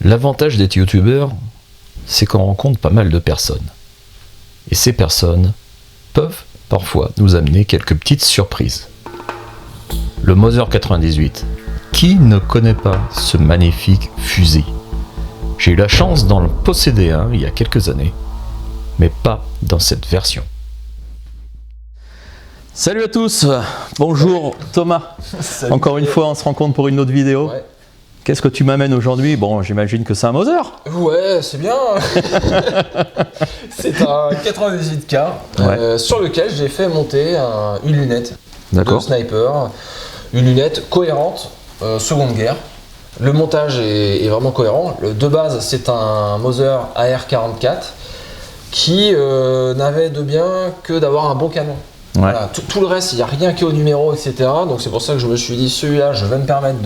L'avantage d'être youtubeur, c'est qu'on rencontre pas mal de personnes. Et ces personnes peuvent parfois nous amener quelques petites surprises. Le Moser 98. Qui ne connaît pas ce magnifique fusil? J'ai eu la chance d'en posséder un il y a quelques années, mais pas dans cette version. Salut à tous, bonjour Thomas. Salut. Encore une fois, on se rencontre pour une autre vidéo. Ouais. Qu'est-ce que tu m'amènes aujourd'hui? Bon, j'imagine que c'est un Moser. Ouais, c'est bien. C'est un 98K sur lequel j'ai fait monter une lunette de sniper, une lunette cohérente, seconde guerre. Le montage est vraiment cohérent. De base, c'est un Moser AR-44 qui n'avait de bien que d'avoir un bon canon. Ouais. Voilà, tout le reste, il n'y a rien qui est au numéro, etc. Donc c'est pour ça que je me suis dit, celui-là, je vais me permettre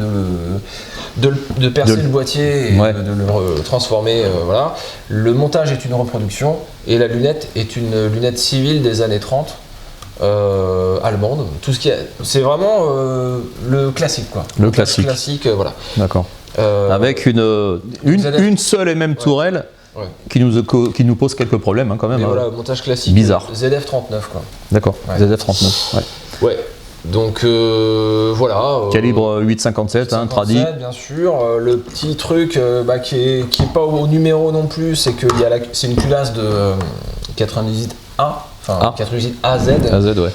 de percer le boîtier et de le transformer. Voilà. Le montage est une reproduction et la lunette est une lunette civile des années 30, allemande. Tout ce qui c'est vraiment le classique, quoi. Le classique. Voilà. D'accord. Avec une seule et même tourelle. Ouais. Qui nous pose quelques problèmes quand même. Mais voilà, montage classique. Bizarre. ZF39 quoi. D'accord, ouais. ZF39. Ouais. Donc voilà. Calibre 8,57, tradi. Bien sûr. Le petit truc qui est pas au numéro non plus, c'est que c'est une culasse de 98A, enfin 98AZ. AZ, ouais.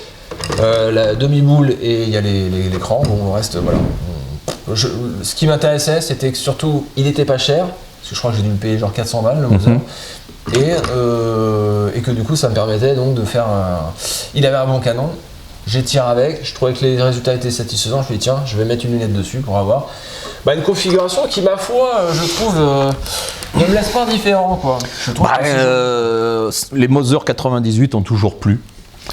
La demi-boule et il y a l'écran. Bon, le reste, voilà. Ce qui m'intéressait, c'était que surtout, il était pas cher. Parce que je crois que j'ai dû le payer genre 400 balles le Moser. Et que du coup ça me permettait donc de faire Il avait un bon canon, j'ai tiré avec, je trouvais que les résultats étaient satisfaisants, je me suis dit tiens, je vais mettre une lunette dessus pour avoir une configuration qui, ma foi, je trouve, ne me laisse pas indifférent, quoi. Je trouve les Moser 98 ont toujours plu,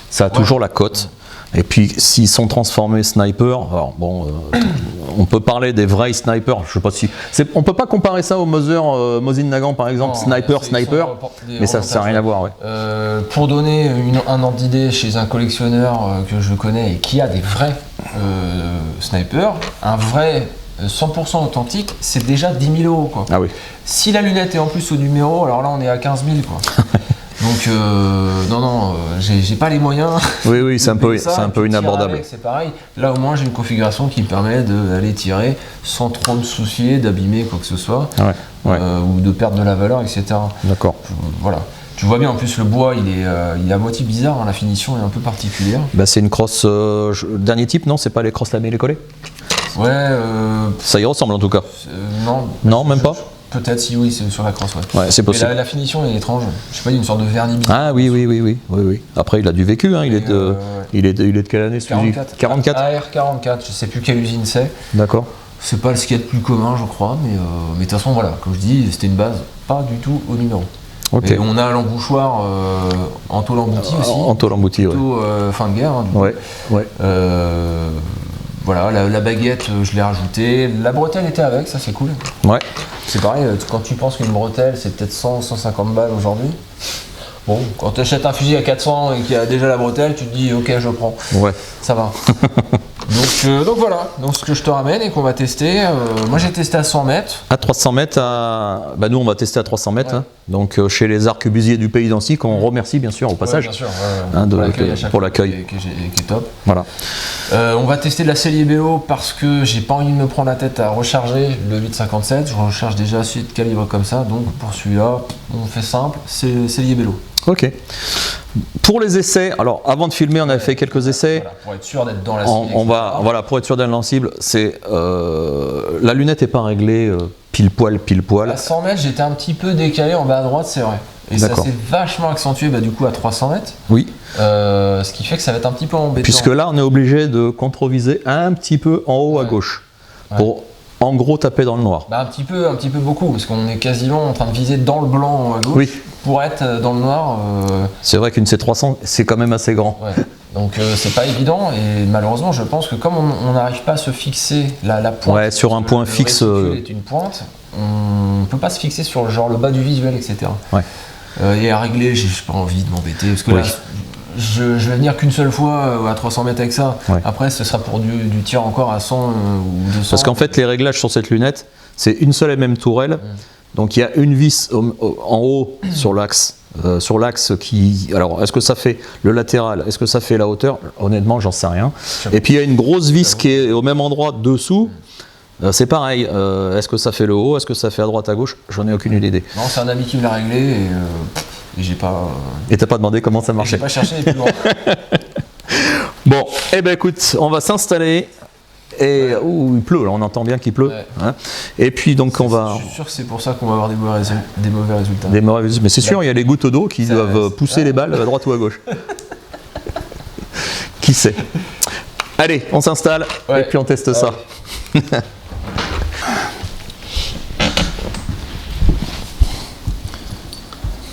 ça a toujours la cote. Et puis s'ils sont transformés sniper, alors bon, on peut parler des vrais snipers. Je sais pas si on peut pas comparer ça au Moser Mosin Nagant par exemple, non, sniper, mais ça n'a rien à voir. Ouais. Pour donner un ordre d'idée chez un collectionneur que je connais et qui a des vrais snipers, un vrai 100% authentique, c'est déjà 10 000 € quoi. Ah oui. Si la lunette est en plus au numéro, alors là on est à 15 000 quoi. Donc non, j'ai pas les moyens. Oui, c'est un peu inabordable. C'est pareil. Là au moins j'ai une configuration qui me permet d'aller tirer sans trop me soucier d'abîmer quoi que ce soit, ou de perdre de la valeur, etc. D'accord. Voilà. Tu vois bien en plus le bois il est à moitié bizarre, la finition est un peu particulière. C'est une crosse dernier type, non? C'est pas les crosses lamellées-collées? Ouais. Ça y ressemble en tout cas. Non, même pas. Peut-être si oui, c'est sur la crosse, ouais c'est possible. Mais la finition est étrange. Je sais pas, il y a une sorte de vernis bizarre. Ah oui. Après il a du vécu, hein. Il est de quelle année ce fusil? 44. AR-44, je sais plus quelle usine c'est. D'accord. C'est pas le ce qu'il y a de plus commun, je crois, mais de toute façon voilà, comme je dis, c'était une base pas du tout au numéro. Okay. Et on a l'embouchoir en tôle emboutie aussi. En tôle emboutie, plutôt, fin de guerre. Hein, du coup. Voilà, la baguette, je l'ai rajoutée. La bretelle était avec, ça c'est cool. Ouais. C'est pareil, quand tu penses qu'une bretelle c'est peut-être 100-150 balles aujourd'hui. Bon, quand tu achètes un fusil à 400 et qu'il y a déjà la bretelle, tu te dis ok, je prends. Ouais. Ça va. Donc voilà, donc ce que je te ramène et qu'on va tester. Moi j'ai testé à 100 mètres. À 300 mètres, nous on va tester à 300 mètres. Ouais. Hein. Donc chez les arquebusiers du Pays d'Annecy, qu'on remercie bien sûr au passage. Bien sûr, pour l'accueil. Qui est top. Voilà. On va tester de la Cellier Bello parce que j'ai pas envie de me prendre la tête à recharger le 8,57. Je recharge déjà celui de calibre comme ça, donc pour celui-là, on fait simple, c'est Cellier Bello. Ok. Pour les essais, alors avant de filmer, on avait fait quelques essais. Voilà, pour être sûr d'être dans la cible. Pour être sûr d'être dans la cible, c'est la lunette n'est pas réglée pile poil. À 100 mètres, j'étais un petit peu décalé en bas à droite, c'est vrai. Et ça s'est vachement accentué du coup à 300 mètres. Oui. Ce qui fait que ça va être un petit peu embêtant. Puisque là, on est obligé de controviser un petit peu en haut à gauche. Pour en gros taper dans le noir. Un petit peu beaucoup, parce qu'on est quasiment en train de viser dans le blanc à gauche pour être dans le noir. C'est vrai qu'une C300, c'est quand même assez grand. Ouais. Donc c'est pas évident et malheureusement je pense que comme on n'arrive pas à se fixer la pointe sur un point fixe, est une pointe, on peut pas se fixer sur le bas du visuel, etc. Ouais. Et à régler, j'ai pas envie de m'embêter parce que là je vais venir qu'une seule fois à 300 mètres avec ça. Ouais. Après ce sera pour du tir encore à 100 ou 200. Parce qu'en fait les réglages sur cette lunette, c'est une seule et même tourelle. Donc il y a une vis en haut sur l'axe qui... Alors est-ce que ça fait le latéral, est-ce que ça fait la hauteur? Honnêtement j'en sais rien. Et puis il y a une grosse vis qui est au même endroit dessous. C'est pareil, est-ce que ça fait le haut, est-ce que ça fait à droite, à gauche? J'en ai aucune idée. Non, c'est un ami qui me l'a réglé et j'ai pas... Et t'as pas demandé comment ça marchait? J'ai pas cherché plus loin. Bon, eh ben écoute, on va s'installer. Et il pleut, là, on entend bien qu'il pleut. Hein. Et puis donc on va... Je suis sûr que c'est pour ça qu'on va avoir des mauvais résultats. Des mauvais résultats. Mais c'est sûr, il y a les gouttes d'eau qui doivent pousser les balles à droite ou à gauche. Qui sait? Allez, on s'installe et puis on teste ça.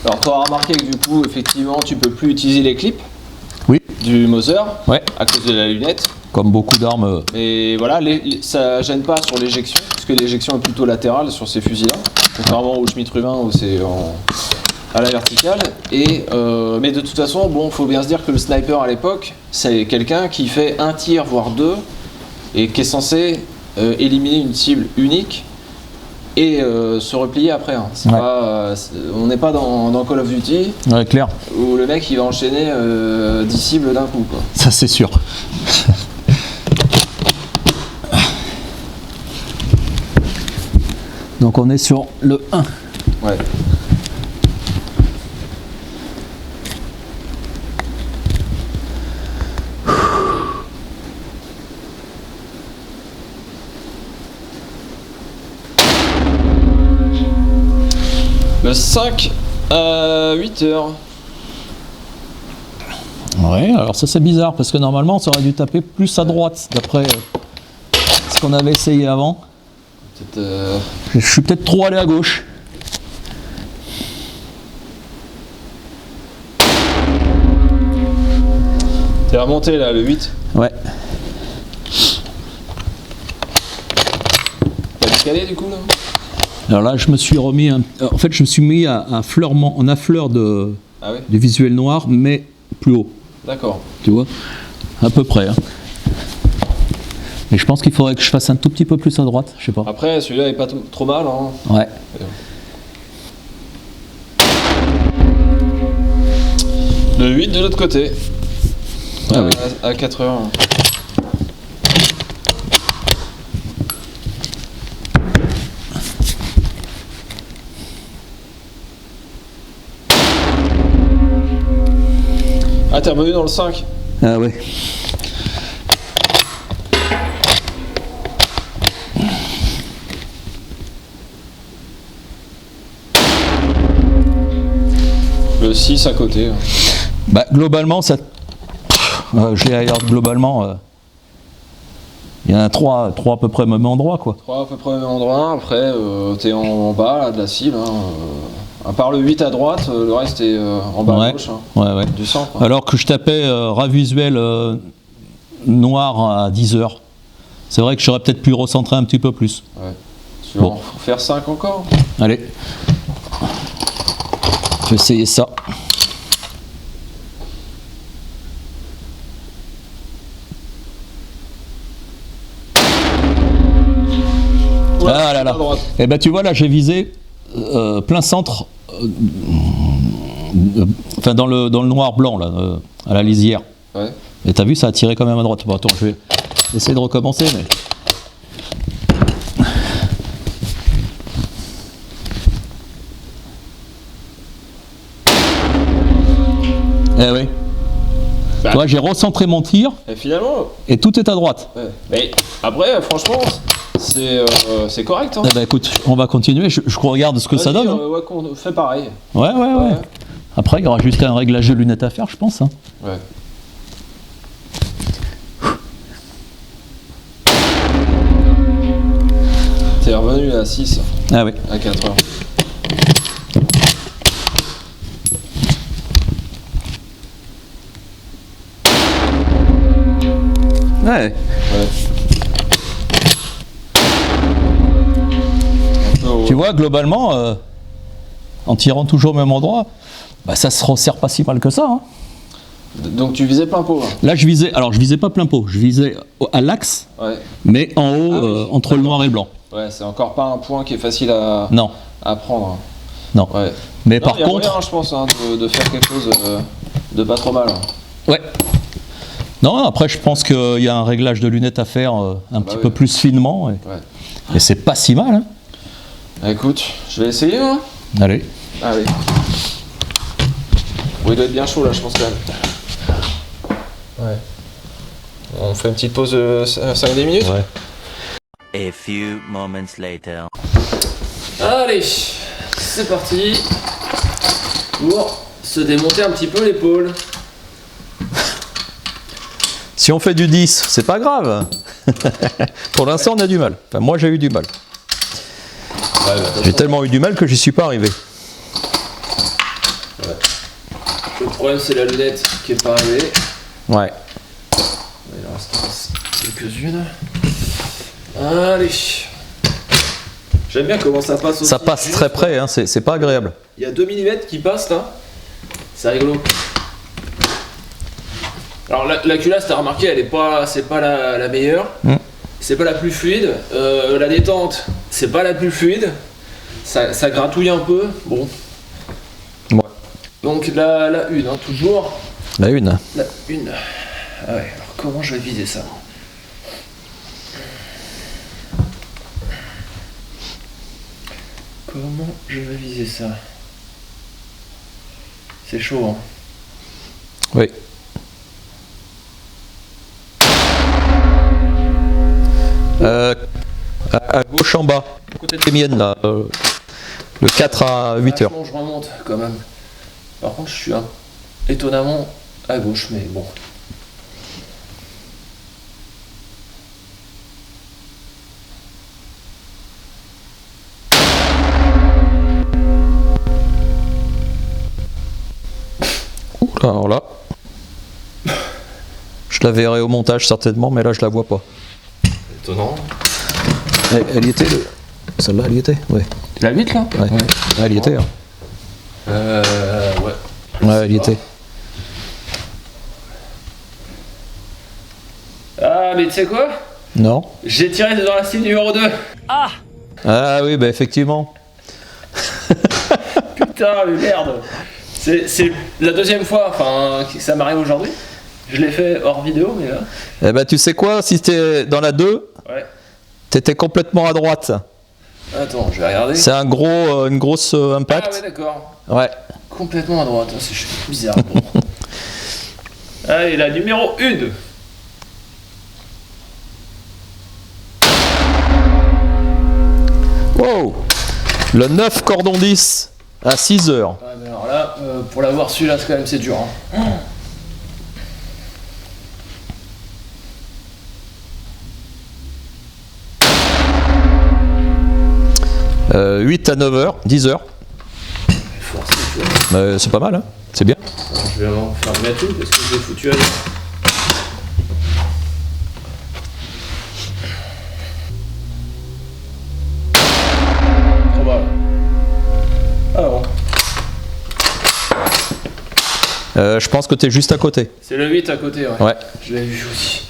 Alors tu auras remarqué que du coup, effectivement, tu peux plus utiliser les clips du Moser à cause de la lunette. Comme beaucoup d'armes. Et voilà, ça gêne pas sur l'éjection, parce que l'éjection est plutôt latérale sur ces fusils-là, contrairement au Schmitt Rubin où c'est à la verticale. Mais de toute façon, bon, faut bien se dire que le sniper à l'époque, c'est quelqu'un qui fait un tir, voire deux, et qui est censé éliminer une cible unique et se replier après. Hein. On n'est pas dans Call of Duty, clair. où le mec il va enchaîner 10 cibles d'un coup. Quoi. Ça c'est sûr. Donc on est sur le 1. Ouais. Le 5 à 8 heures. Ouais, alors ça c'est bizarre parce que normalement ça aurait dû taper plus à droite d'après ce qu'on avait essayé avant. Je suis peut-être trop allé à gauche. T'es remonté là, le 8. Ouais. T'as décalé du coup là? Alors là je me suis remis, en fait je me suis mis en affleur de du visuel noir mais plus haut. D'accord. Tu vois? À peu près. Hein. Mais je pense qu'il faudrait que je fasse un tout petit peu plus à droite, je sais pas. Après, celui-là est pas trop mal. Hein. Ouais. Le 8 de l'autre côté. Ah oui. À 4 heures. Ah, t'es revenu dans le 5. Ah ouais. Le 6 à côté. Bah, globalement, ça. Globalement. Il y en a 3 à peu près au même endroit, quoi. 3 à peu près au même endroit. Après, t'es en bas là, de la cible. Hein. À part le 8 à droite, le reste est en bas à gauche. Hein. Ouais. Du centre. Alors que je tapais ras visuel noir à 10 heures. C'est vrai que j'aurais peut-être pu recentrer un petit peu plus. Ouais. Tu vas en faire 5 encore? Allez. Je vais essayer ça. Ah là là. Et ben tu vois là j'ai visé plein centre, enfin dans le noir blanc là, à la lisière. Ouais. Et t'as vu ça a tiré quand même à droite. Bon attends je vais essayer de recommencer mais. Eh oui. Bah, tu vois, j'ai recentré mon tir. Et finalement. Et tout est à droite. Ouais. Mais après, franchement, c'est correct. Hein. Eh ben écoute, on va continuer. Je regarde ce que ça donne. Ouais, qu'on fait pareil. Ouais. Après, il y aura juste un réglage de lunettes à faire, je pense. Hein. Ouais. T'es revenu à 6. Ah oui. À 4 heures. Ouais. Tu vois, globalement, en tirant toujours au même endroit, bah, ça se resserre pas si mal que ça. Hein. Donc tu visais plein pot là. Là, je visais pas plein pot, je visais à l'axe, mais en haut, entre le noir et le blanc. Ouais, c'est encore pas un point qui est facile à à prendre. Non. Ouais. Mais Non, par y a contre... moyen, je pense, hein, de faire quelque chose de pas trop mal. Ouais. Non, après je pense qu'il y a un réglage de lunettes à faire un petit peu plus finement. Et c'est pas si mal. Hein. Écoute, je vais essayer. Hein. Allez. Allez. Bon, il doit être bien chaud là, je pense quand même. Ouais. On fait une petite pause de 5-10 minutes. Ouais. A few moments later. Allez, c'est parti. Pour se démonter un petit peu l'épaule. Si on fait du 10, c'est pas grave. Pour l'instant, on a du mal. Enfin, moi, j'ai eu du mal. J'ai tellement eu du mal que j'y suis pas arrivé. Ouais. Le problème, c'est la lunette qui est pas arrivée. Ouais. Il en reste quelques-unes. Allez. J'aime bien comment ça passe aussi. Ça passe très près, hein, c'est pas agréable. Il y a 2 mm qui passent là. C'est rigolo. Alors la culasse, t'as remarqué, elle est pas, c'est pas la meilleure. C'est pas la plus fluide. La détente, c'est pas la plus fluide. Ça gratouille un peu. Bon. Ouais. Donc la une, hein, toujours. La une. La une. Ah ouais, alors comment je vais viser ça? Comment je vais viser ça? C'est chaud, hein? Oui. À gauche en bas, côté des miennes là, le 4 à 8 heures. Je remonte quand même. Par contre, je suis étonnamment à gauche, mais bon. Oula, alors là, je la verrai au montage certainement, mais là je la vois pas. Étonnant. Elle y était, celle-là, elle y était, ouais. La 8 là? Ouais. Elle y était. Hein. Ouais. Ouais, elle y était. Ah, mais tu sais quoi? Non. J'ai tiré dans la cible numéro 2. Ah oui, bah effectivement. Putain, mais merde. C'est la deuxième fois, enfin, que ça m'arrive aujourd'hui. Je l'ai fait hors vidéo, mais là. Eh ben tu sais quoi, si t'es dans la 2, Ouais. t'étais complètement à droite. Attends, je vais regarder. C'est un gros, une grosse Ah ouais, impact. d'accord. Ouais. Complètement à droite, c'est bizarre. Bon. Allez, la numéro 1. Wow. Le 9 cordon 10 à 6 heures. Ouais, mais alors là, pour l'avoir su, là, c'est quand même c'est dur. Hein. Euh, 8 à 9 heures, 10 heures. Forcé, tu vois. C'est pas mal, hein, c'est bien. Alors, je vais en faire mettre tout parce que je l'ai foutu ailleurs. Trop mal. Ah bon. Je pense que t'es juste à côté. C'est le 8 à côté, ouais. Ouais. Je l'ai vu aussi.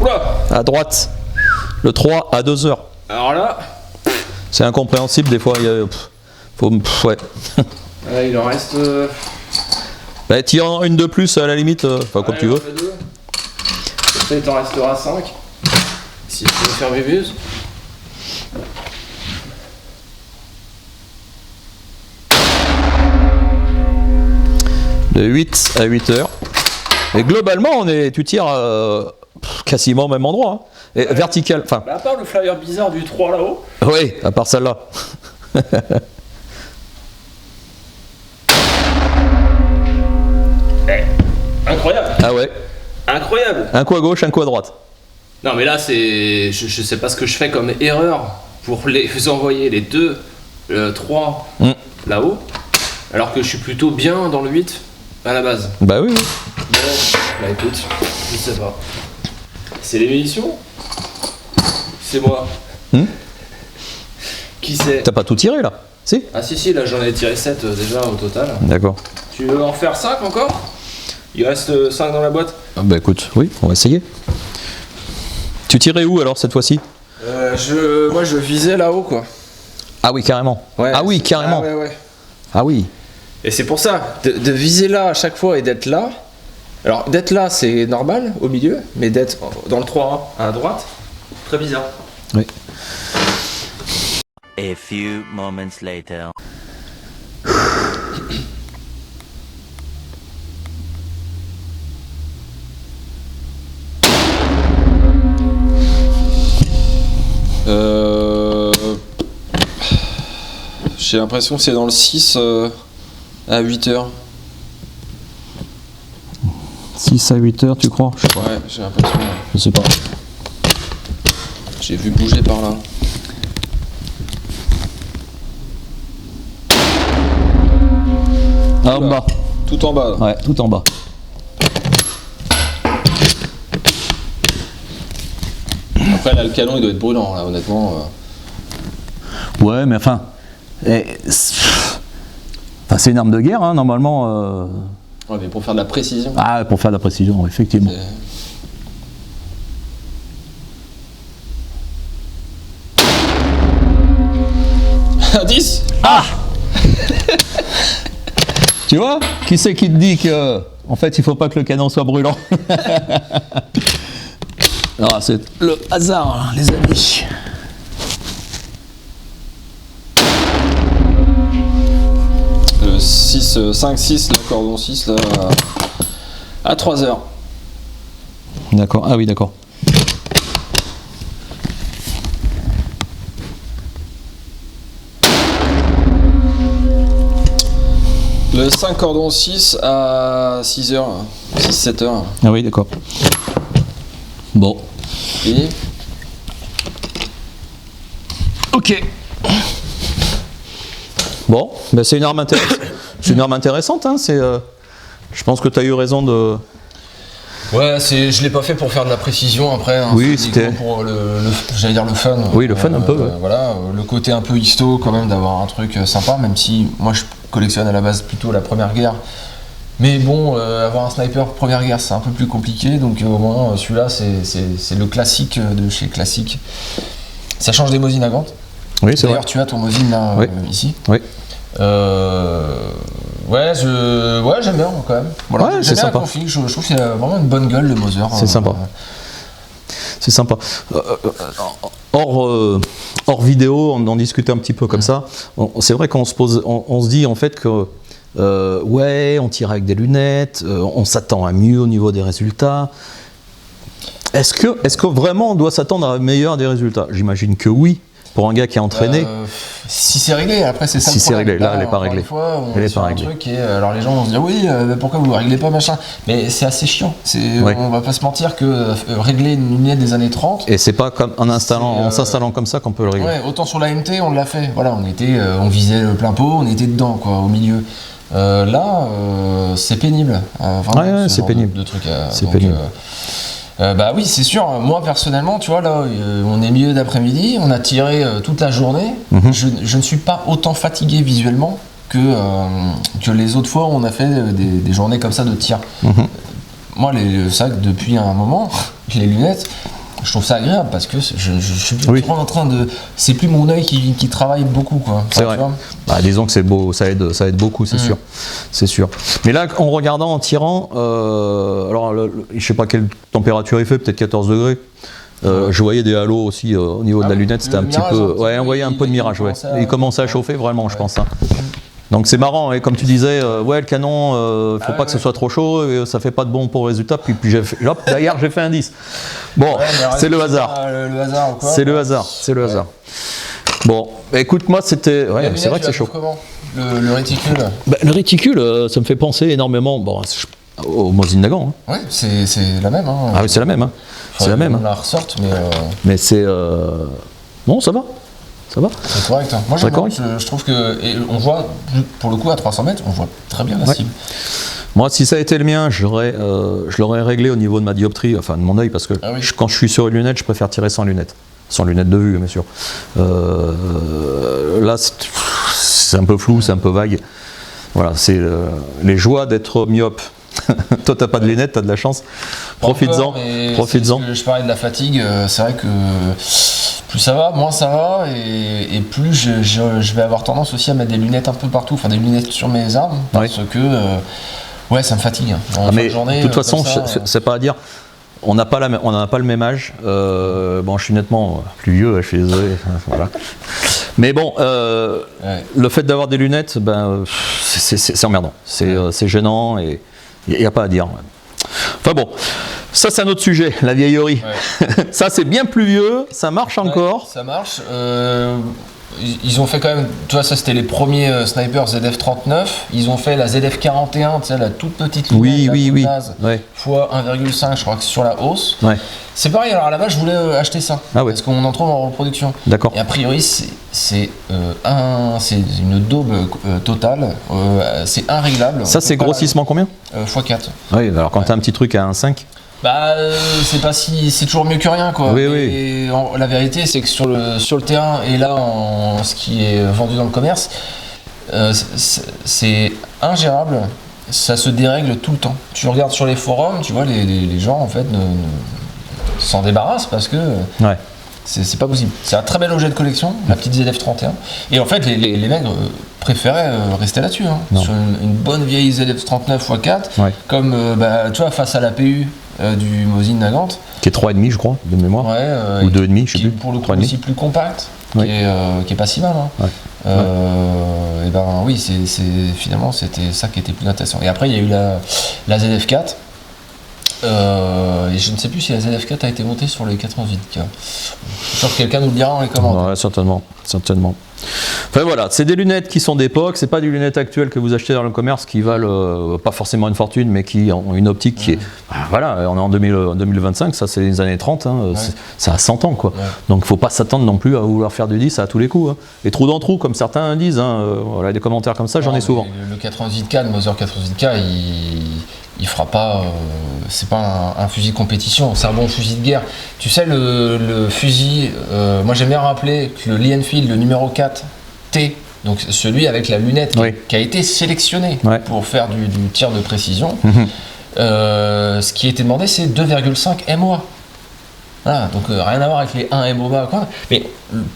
Oula! À droite. Le 3 à 2 heures. Alors là, C'est incompréhensible, des fois, il y a, ouais. il en reste. Bah, tire une de plus à la limite, enfin comme tu veux. Comme ça, il t'en restera 5. Si tu veux faire bébuse. De 8 à 8 heures. Et globalement, tu tires quasiment au même endroit. Hein. Et vertical, enfin. Bah, à part le flyer bizarre du 3 là-haut. Oui, à part celle-là. Incroyable! Ah ouais. Incroyable! Un coup à gauche, un coup à droite. Non, mais là, c'est. Je sais pas ce que je fais comme erreur pour les envoyer les 2, 3 là-haut, alors que je suis plutôt bien dans le 8 à la base. Bah oui. Bon, bah écoute, je sais pas. C'est les munitions? C'est moi. Qui c'est? T'as pas tout tiré là? Si? Ah si, là j'en ai tiré 7 déjà au total. D'accord. Tu veux en faire 5 encore? Il reste 5 dans la boîte? Ah bah écoute, oui, on va essayer. tirais où alors cette fois-ci? Moi je visais là-haut quoi. Ah oui, carrément. Ouais, ah oui, carrément. Ah, ouais. Ah oui. Et c'est pour ça, de viser là à chaque fois et d'être là. Alors d'être là c'est normal au milieu, mais d'être dans le 3 à droite, très bizarre. Oui. A few moments later. J'ai l'impression que c'est dans le 6 à 8 heures. 6 à 8 heures, tu crois? Ouais, j'ai l'impression. Je sais pas. J'ai vu bouger par là. Ah, en bas. Tout en bas là. Ouais, tout en bas. Après là le canon il doit être brûlant là honnêtement. Ouais, mais enfin. C'est une arme de guerre, hein, normalement. Ouais, mais pour faire de la précision. Ah, pour faire de la précision, effectivement. Un 10. Ah. Tu vois? Qui c'est qui te dit que, en fait, il faut pas que le canon soit brûlant? Ah, c'est le hasard, hein, les amis. Le 6, 5, 6, là, cordon 6 là, à 3 heures. D'accord. Ah oui, d'accord. Le 5 cordon 6 à 6 heures, 6-7 heures. Ah oui, d'accord. Bon. Et ok. Bon, ben c'est une arme intéressante. C'est une arme intéressante, hein. Je pense que tu as eu raison de. ouais, je l'ai pas fait pour faire de la précision après. Hein, oui, c'était pour j'allais dire le fun. Oui, le fun un peu. Ouais. Voilà, le côté un peu histo quand même d'avoir un truc sympa, même si moi je collectionne à la base plutôt la Première Guerre. Mais bon, avoir un sniper Première Guerre c'est un peu plus compliqué, donc au moins celui-là c'est le classique de chez Classique. Ça change des Mosin Nagant. Oui, c'est vrai. D'ailleurs, tu as ton Mosin là, oui. ici. Oui. Ouais, j'aime bien quand même. Voilà, ouais, c'est sympa. Je trouve que c'est vraiment une bonne gueule le Moser. C'est sympa. C'est sympa. Hors vidéo, on en discutait un petit peu comme ça. C'est vrai qu'on se dit en fait que ouais, on tire avec des lunettes, on s'attend à mieux au niveau des résultats. Est-ce que vraiment on doit s'attendre à meilleur des résultats? J'imagine que oui. Pour un gars qui est entraîné. Si c'est réglé, après c'est ça. Si c'est réglé, là elle n'est pas réglée. Elle est pas réglée. Alors les gens vont se dire oui, pourquoi vous ne réglez pas machin? Mais c'est assez chiant. Ouais. On va pas se mentir que régler une lunette des années 30. Et c'est pas comme en s'installant comme ça qu'on peut le régler. Ouais, autant sur la MT on l'a fait. Voilà, on visait le plein pot, on était dedans quoi, au milieu. Là, c'est pénible. Ouais, c'est pénible. De trucs. C'est pénible. Bah oui, c'est sûr. Moi, personnellement, tu vois, là, on est milieu d'après-midi, on a tiré toute la journée. Je ne suis pas autant fatigué visuellement que les autres fois où on a fait des journées comme ça de tir. Moi, c'est vrai que depuis un moment, les lunettes, je trouve ça agréable parce que je suis plus trop en train de. C'est plus mon œil qui travaille beaucoup, quoi. C'est vrai. Bah, disons que c'est beau, ça aide beaucoup, c'est sûr. C'est sûr. Mais là, en regardant, en tirant, alors je sais pas quelle température il fait, peut-être 14 degrés. Je voyais des halos aussi au niveau de la lunette, c'était un petit peu. Ouais, on voyait un peu de mirage, ouais. Il commençait à chauffer vraiment, je pense. Hein. Donc c'est marrant, et comme tu disais, ouais, le canon, faut pas que ce soit trop chaud, et ça fait pas de bon pour résultat. Puis d'ailleurs, j'ai fait un 10. Bon, c'est le hasard. C'est le hasard, c'est le hasard. Bon, écoute, moi c'était. Ouais, c'est vrai que c'est chaud. Le réticule le réticule, ça me fait penser énormément au Mosin Nagant. Hein. Ouais, c'est la même. Hein. Ah oui, c'est la même. Hein. C'est la même. On la ressorte, mais. Mais c'est. Non, ça va. Ça va. C'est correct. Hein. Moi, je trouve que. Et on voit, pour le coup, à 300 mètres, on voit très bien la cible. Moi, si ça a été le mien, je l'aurais réglé au niveau de ma dioptrie, enfin de mon œil, parce que quand je suis sur une lunette, je préfère tirer sans lunettes. Sans lunettes de vue, bien sûr. Là, c'est un peu flou, c'est un peu vague. Voilà, c'est les joies d'être myope. Toi, t'as pas de lunettes, t'as de la chance. Profites-en. Profites-en. Je parlais de la fatigue, c'est vrai que plus ça va, moins ça va, et plus je vais avoir tendance aussi à mettre des lunettes un peu partout, enfin des lunettes sur mes armes, parce que ouais, ça me fatigue. Mais de toute façon, c'est pas à dire. On n'a pas le même âge. Bon, je suis nettement plus vieux, je suis désolé. Voilà. Mais bon, le fait d'avoir des lunettes, ben, c'est emmerdant. C'est gênant et il n'y a pas à dire. Enfin bon, ça c'est un autre sujet, la vieillerie. Ouais. Ça c'est bien plus vieux, ça marche encore. Ça marche. Ils ont fait quand même, tu vois, ça c'était les premiers snipers ZF39. Ils ont fait la ZF41, tu sais, la toute petite lunette, oui. fois 1,5, je crois que c'est sur la hausse. Ouais. C'est pareil, alors à la base je voulais acheter ça, parce qu'on en trouve en reproduction. D'accord. Et a priori c'est une daube totale, c'est inréglable. Ça c'est grossissement combien x4. Oui, alors quand t'as un petit truc à 1,5. Bah, c'est toujours mieux que rien, quoi. Oui. La vérité, c'est que sur le terrain et là, ce qui est vendu dans le commerce, c'est ingérable. Ça se dérègle tout le temps. Tu regardes sur les forums, tu vois, les gens en fait s'en débarrassent parce que c'est pas possible. C'est un très bel objet de collection, la petite ZF31. Et en fait, les mecs préféraient rester là-dessus. Hein, sur une bonne vieille ZF39 x4, comme tu vois, face à la PU du Mosin Nagant. Qui est 3,5 je crois, de mémoire. Ou 2,5, je sais plus. Pour le coup aussi plus compact, qui est pas si mal. Hein. Et ben oui, finalement c'était ça qui était plus intéressant. Et après il y a eu la ZF4. Et je ne sais plus si la ZF4 a été montée sur le 88K. Je suis sûr que quelqu'un nous le dira dans les commentaires. Ouais, certainement. Enfin voilà, c'est des lunettes qui sont d'époque, c'est pas des lunettes actuelles que vous achetez dans le commerce qui valent pas forcément une fortune, mais qui ont une optique qui est. Voilà, on est en 2025, ça c'est les années 30, ça a 100 ans quoi. Donc il faut pas s'attendre non plus à vouloir faire du 10 à tous les coups. Et trou dans trou, comme certains disent, voilà, des commentaires comme ça, j'en ai souvent. Le 88K, le Mauser 88K, il fera pas. C'est pas un fusil de compétition, c'est un bon fusil de guerre. Tu sais, le fusil, moi j'aime bien rappeler que le Lee Enfield, le numéro 4T, donc celui avec la lunette qui a été sélectionné pour faire du tir de précision, ce qui a été demandé c'est 2,5 MOA. Voilà, donc rien à voir avec les 1 MOA quoi. Mais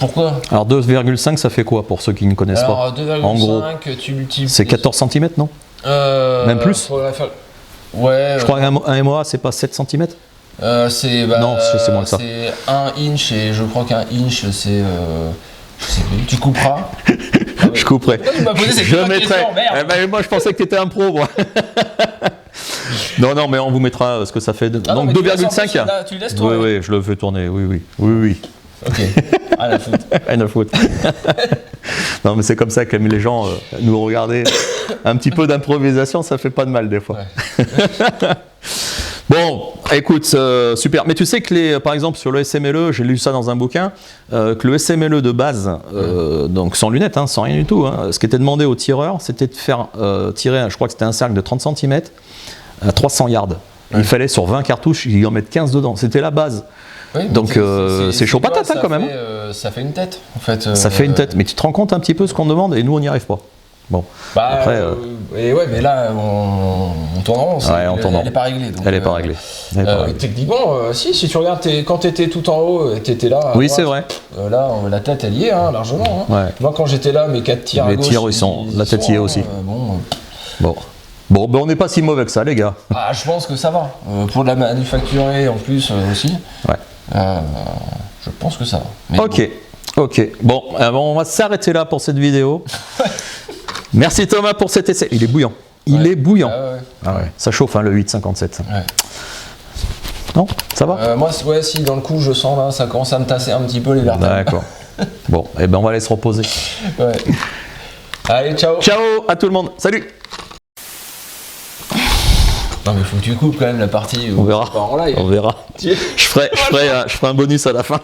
pourquoi? Alors 2,5 ça fait quoi pour ceux qui ne connaissent pas? 2,5, en gros, tu multiplies. C'est 14 cm non? Même plus? Ouais. Je crois qu'un MOA c'est pas 7 cm? Non, c'est moins que ça. C'est 1 inch et je crois qu'un inch c'est. Je sais plus, tu couperas. Je couperai. Pourquoi tu m'as posé cette je mettrai. merde Moi je pensais que tu étais un pro moi. Non, mais on vous mettra ce que ça fait. Donc 2,5. Tu laisses tourner. Oui, je le fais tourner. Oui. Ok. Rien à foutre. Non, mais c'est comme ça que les gens nous regardaient. Un petit peu d'improvisation, ça fait pas de mal des fois. Bon, écoute, super. Mais tu sais que par exemple sur le SMLE, j'ai lu ça dans un bouquin, que le SMLE de base, donc sans lunettes, sans rien du tout, ce qui était demandé aux tireurs, c'était de faire tirer, je crois que c'était un cercle de 30 cm à 300 yards. Il fallait sur 20 cartouches, ils en mettent 15 dedans. C'était la base. Oui, donc c'est chaud patate quand même. Ça fait une tête en fait. Ça fait une tête, mais tu te rends compte un petit peu ce qu'on demande et nous on n'y arrive pas. Bon. Après, mais là on tourne en rond. Elle n'est pas réglée. Donc, elle n'est pas réglée. Techniquement, si tu regardes quand tu étais tout en haut, tu étais là. Oui, c'est vrai. Là, la tête elle y est largement. Moi quand j'étais là, mes 4 tirs à gauche. Les tirs, la tête y est aussi. Bon, on n'est pas si mauvais que ça, les gars. Je pense que ça va. Pour de la manufacturer en plus aussi. Je pense que ça va. Mais Ok. Bon, on va s'arrêter là pour cette vidéo. Merci Thomas pour cet essai. Il est bouillant. Il est bouillant. Ça chauffe le 8,57. Non, ça va moi, si dans le coup je sens là, ça commence à me tasser un petit peu les vertèbres. D'accord. Bon, on va aller se reposer. Allez, ciao. Ciao à tout le monde. Salut. Non mais faut que tu coupes quand même la partie. On verra. Je ferai un bonus à la fin.